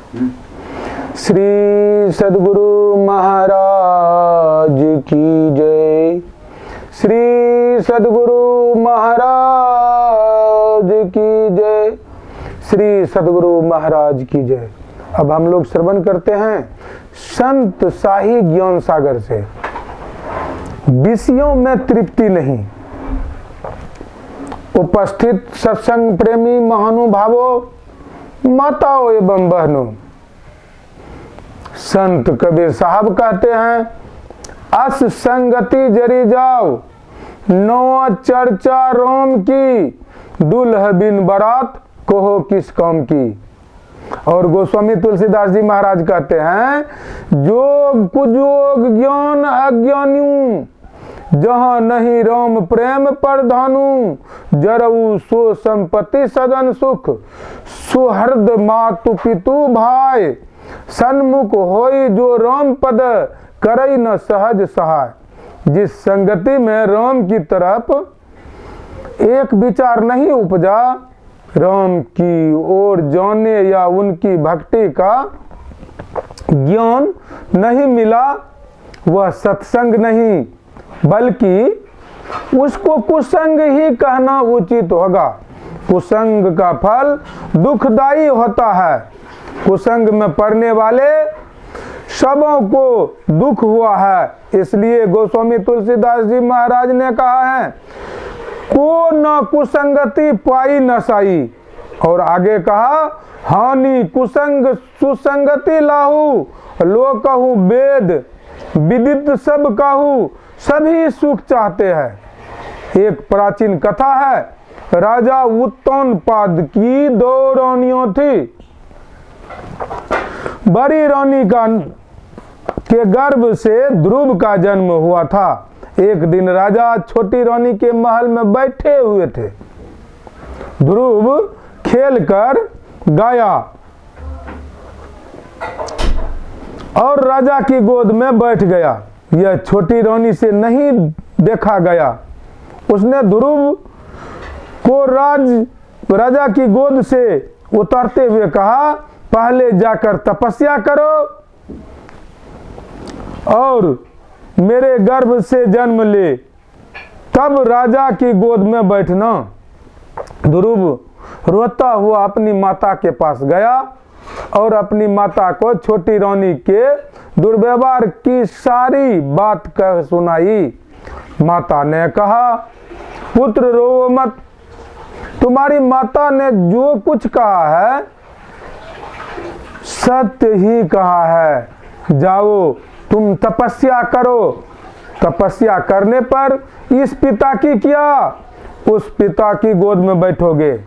श्री सद्गुरु महाराज की जय। श्री सद्गुरु महाराज की जय। श्री सद्गुरु महाराज की जय। अब हम लोग श्रवण करते हैं संत शाही ज्ञान सागर से। विषयों में तृप्ति नहीं। उपस्थित सत्संग प्रेमी महानुभावों, माताओं एवं बहनों, संत कबीर साहब कहते हैं, अस संगति जरी जाओ नौ चर्चा रोम की, दुल्ह बिन बारात कहो किस काम की। और गोस्वामी तुलसीदास जी महाराज कहते हैं, जोग कुजोग ज्ञान अज्ञानियों, जहां नहीं राम प्रेम परधानु, जरऊ सो संपत्ति सदन सुख, सुहृद मातु पितु भाई, सन्मुख होई जो राम पद, करई न सहज सहाय। जिस संगति में राम की तरफ एक विचार नहीं उपजा, राम की ओर जाने या उनकी भक्ति का ज्ञान नहीं मिला, वह सत्संग नहीं बल्कि उसको कुसंग ही कहना उचित होगा। कुसंग का फल दुखदाई होता है। कुसंग में पड़ने वाले सबों को दुख हुआ है। इसलिए गोस्वामी तुलसीदास जी महाराज ने कहा है, को न कुसंगति पाई न साई। और आगे कहा, हानि कुसंग सुसंगति लाहू, लो कहूँ वेद विदित सब कहूँ, सभी सुख चाहते हैं। एक प्राचीन कथा है, राजा उत्तोनपाद की दो रानियों थी। बड़ी रानी के गर्भ से ध्रुव का जन्म हुआ था। एक दिन राजा छोटी रानी के महल में बैठे हुए थे। ध्रुव खेलकर गया और राजा की गोद में बैठ गया। यह छोटी रानी से नहीं देखा गया। उसने ध्रुव को राजा की गोद से उतरते हुए कहा, पहले जाकर तपस्या करो और मेरे गर्भ से जन्म ले, तब राजा की गोद में बैठना। ध्रुव रोता हुआ अपनी माता के पास गया और अपनी माता को छोटी रानी के दुर्व्यवहार की सारी बात कह सुनाई। माता ने कहा, पुत्र रो मत, तुम्हारी माता ने जो कुछ कहा है सत्य ही कहा है। जाओ तुम तपस्या करो। तपस्या करने पर इस पिता की क्या, उस पिता की गोद में बैठोगे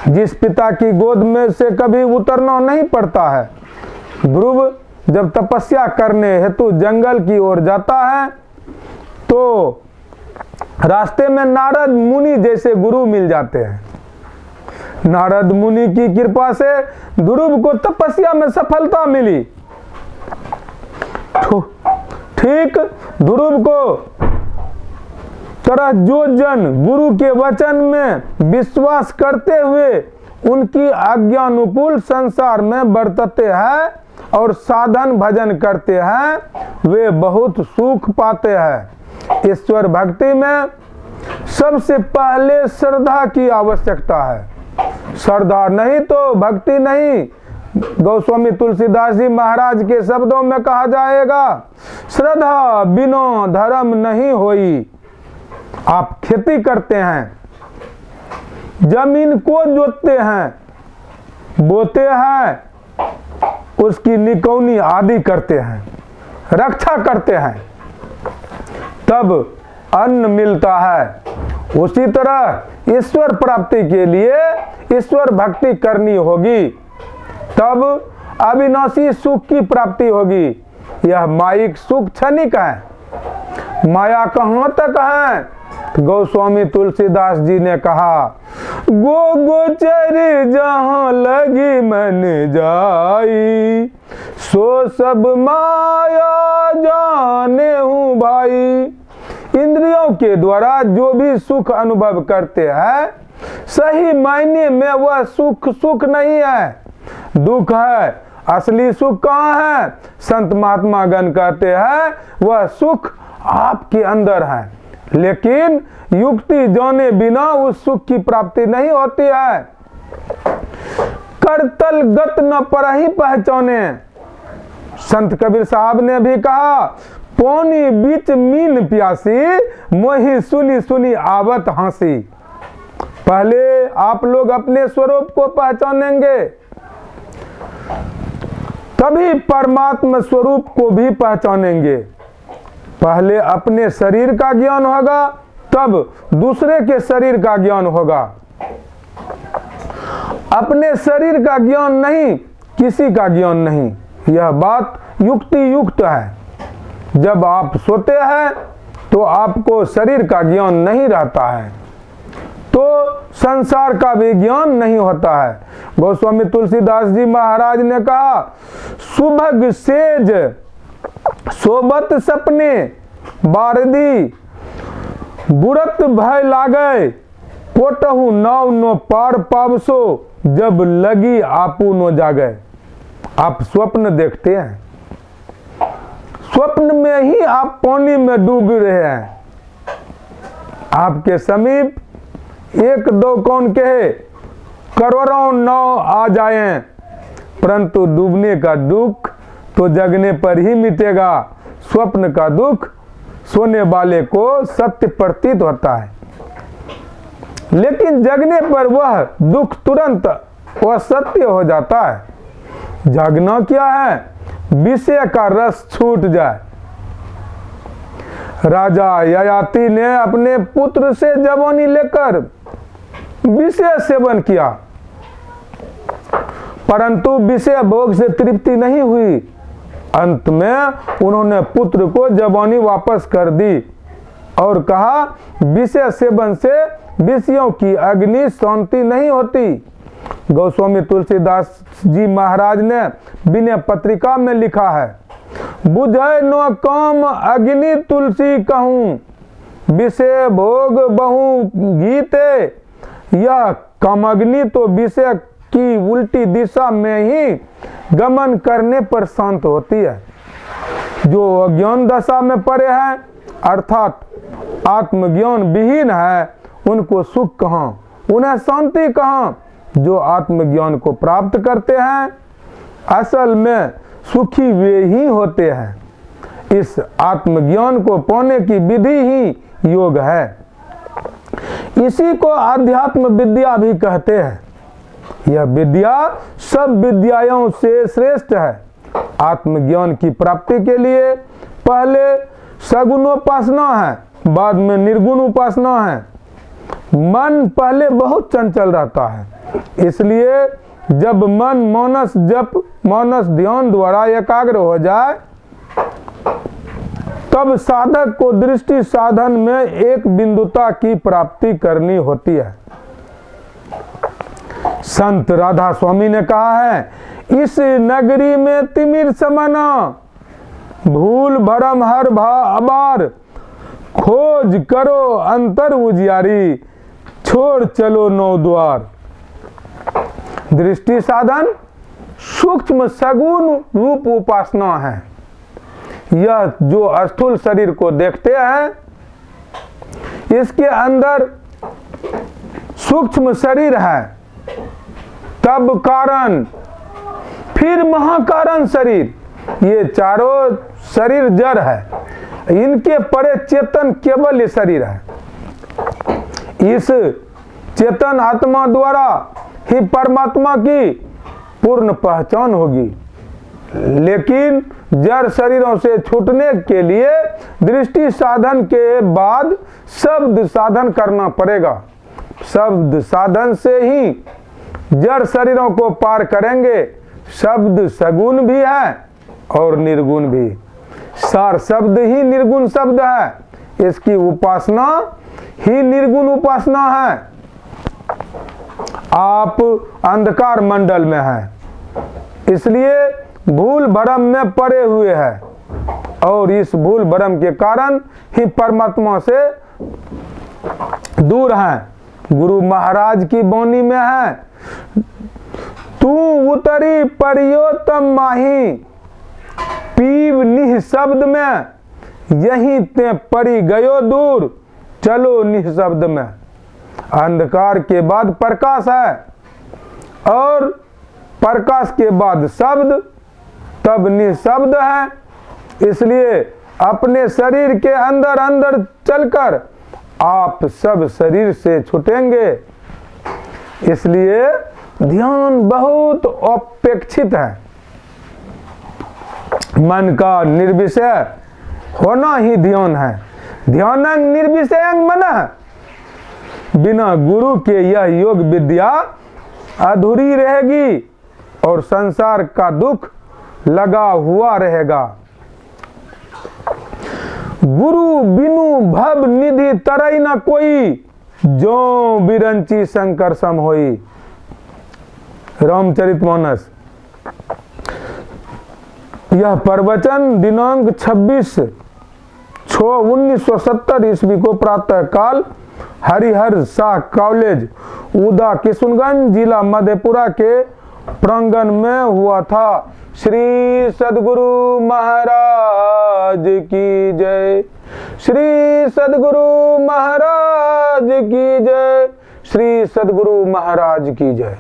जिस पिता की गोद में से कभी उतरना नहीं पड़ता है। ध्रुव जब तपस्या करने हेतु जंगल की ओर जाता है तो रास्ते में नारद मुनि जैसे गुरु मिल जाते हैं। नारद मुनि की कृपा से ध्रुव को तपस्या में सफलता मिली। ठीक ध्रुव को तरह जो जन गुरु के वचन में विश्वास करते हुए उनकी आज्ञानुकूल संसार में बरतते हैं और साधन भजन करते हैं, वे बहुत सुख पाते हैं। ईश्वर भक्ति में सबसे पहले श्रद्धा की आवश्यकता है। श्रद्धा नहीं तो भक्ति नहीं। गोस्वामी तुलसीदास जी महाराज के शब्दों में कहा जाएगा, श्रद्धा बिना धर्म नहीं होई। आप खेती करते हैं, जमीन को जोतते हैं, बोते हैं, उसकी निकौनी आदि करते हैं, रक्षा करते हैं, तब अन्न मिलता है। उसी तरह ईश्वर प्राप्ति के लिए ईश्वर भक्ति करनी होगी, तब अविनाशी सुख की प्राप्ति होगी। यह माइक सुख क्षणिक है। माया कहाँ तक है? गोस्वामी तुलसीदास जी ने कहा, गो गोचर जहाँ लगी मन जाई, सो सब माया जाने हूँ भाई। इंद्रियों के द्वारा जो भी सुख अनुभव करते हैं, सही मायने में वह सुख नहीं है। दुख है। असली सुख कहाँ है? संत महात्मा गण कहते हैं वह सुख आपके अंदर है, लेकिन युक्ति जाने बिना उस सुख की प्राप्ति नहीं होती है। करतल गत न परहि पहचाने। संत कबीर साहब ने भी कहा, पानी बीच मीन प्यासी, मोहि सुनी सुनी आवत हंसी। पहले आप लोग अपने स्वरूप को पहचानेंगे, तभी परमात्मा स्वरूप को भी पहचानेंगे। पहले अपने शरीर का ज्ञान होगा, तब दूसरे के शरीर का ज्ञान होगा। अपने शरीर का ज्ञान नहीं, किसी का ज्ञान नहीं, यह बात युक्ति युक्त है। जब आप सोते हैं तो आपको शरीर का ज्ञान नहीं रहता है, तो संसार का भी ज्ञान नहीं होता है। गोस्वामी तुलसीदास जी महाराज ने कहा, सुभग सेज सोबत सपने बारदी, बुरत भय लागे पोटहु नाव नो पार पावसो, जब लगी आपू नो जागे। आप स्वप्न देखते हैं, स्वप्न में ही आप पानी में डूब रहे हैं। आपके समीप एक दो कौन कहे करोड़ों नाव आ जाएं, परंतु डूबने का दुख तो जगने पर ही मिटेगा। स्वप्न का दुख सोने वाले को सत्य प्रतीत होता है, लेकिन जगने पर वह दुख तुरंत वह सत्य हो जाता है। जागना क्या है? विषय का रस छूट जाए। राजा ययाति ने अपने पुत्र से जवानी लेकर विषय सेवन किया, परंतु विषय भोग से तृप्ति नहीं हुई। अंत में उन्होंने पुत्र को जवानी वापस कर दी और कहा, विषय सेवन से विषयों की अग्नि शांति नहीं होती। गोस्वामी तुलसीदास जी महाराज ने विनय पत्रिका में लिखा है, बुझे नो काम अग्नि तुलसी कहूँ, विषय भोग बहु गीते। यह कामअग्नि तो विषय की उल्टी दिशा में ही गमन करने पर शांत होती है। जो अज्ञान दशा में पड़े हैं, अर्थात आत्मज्ञान विहीन है, उनको सुख कहाँ, उन्हें शांति कहाँ। जो आत्मज्ञान को प्राप्त करते हैं, असल में सुखी वे ही होते हैं। इस आत्मज्ञान को पाने की विधि ही योग है। इसी को आध्यात्म विद्या भी कहते हैं। यह विद्या सब विद्याओं से श्रेष्ठ है। आत्मज्ञान की प्राप्ति के लिए पहले सगुण उपासना है, बाद में निर्गुण उपासना है। मन पहले बहुत चंचल रहता है, इसलिए जब मन मानस जप मानस ध्यान द्वारा एकाग्र हो जाए, तब साधक को दृष्टि साधन में एक बिंदुता की प्राप्ति करनी होती है। संत राधा स्वामी ने कहा है, इस नगरी में तिमिर समना, भूल भरम हर भा अबार, खोज करो अंतर उजियारी, छोड़ चलो नौ द्वार। दृष्टि साधन सूक्ष्म सगुण रूप उपासना है। यह जो स्थूल शरीर को देखते हैं, इसके अंदर सूक्ष्म शरीर है, तब कारण, फिर महाकारण शरीर, ये चारों शरीर जड़ है। इनके परे चेतन केवल ये शरीर है। इस चेतन आत्मा द्वारा ही परमात्मा की पूर्ण पहचान होगी। लेकिन जड़ शरीरों से छूटने के लिए दृष्टि साधन के बाद शब्द साधन करना पड़ेगा। शब्द साधन से ही जड़ शरीरों को पार करेंगे। शब्द सगुण भी है और निर्गुण भी। सार शब्द ही निर्गुण शब्द है। इसकी उपासना ही निर्गुण उपासना है। आप अंधकार मंडल में हैं, इसलिए भूल भरम में पड़े हुए हैं और इस भूल भरम के कारण ही परमात्मा से दूर हैं। गुरु महाराज की वाणी में है, तू उतरी परियोतम माही, पीव निःशब्द में, यहीं ते पड़ी गयो दूर, चलो निःशब्द में। अंधकार के बाद प्रकाश है और प्रकाश के बाद शब्द, तब निःशब्द है। इसलिए अपने शरीर के अंदर अंदर चलकर आप सब शरीर से छूटेंगे। इसलिए ध्यान बहुत अपेक्षित है। मन का निर्विषय होना ही ध्यान है। ध्यानं निर्विषयं मनः। बिना गुरु के यह योग विद्या अधूरी रहेगी और संसार का दुख लगा हुआ रहेगा। गुरु बिनु भव निधि तरई न कोई, जो बिरंची शंकर सम होई। रामचरितमानस। यह प्रवचन दिनांक 26/6/1970 ईस्वी को प्रातः काल हरिहर शाह कॉलेज, उदा किशुनगंज, जिला मधेपुरा के प्रांगण में हुआ था। श्री सद्गुरु महाराज की जय। श्री सद्गुरु महाराज की जय। श्री सद्गुरु महाराज की जय।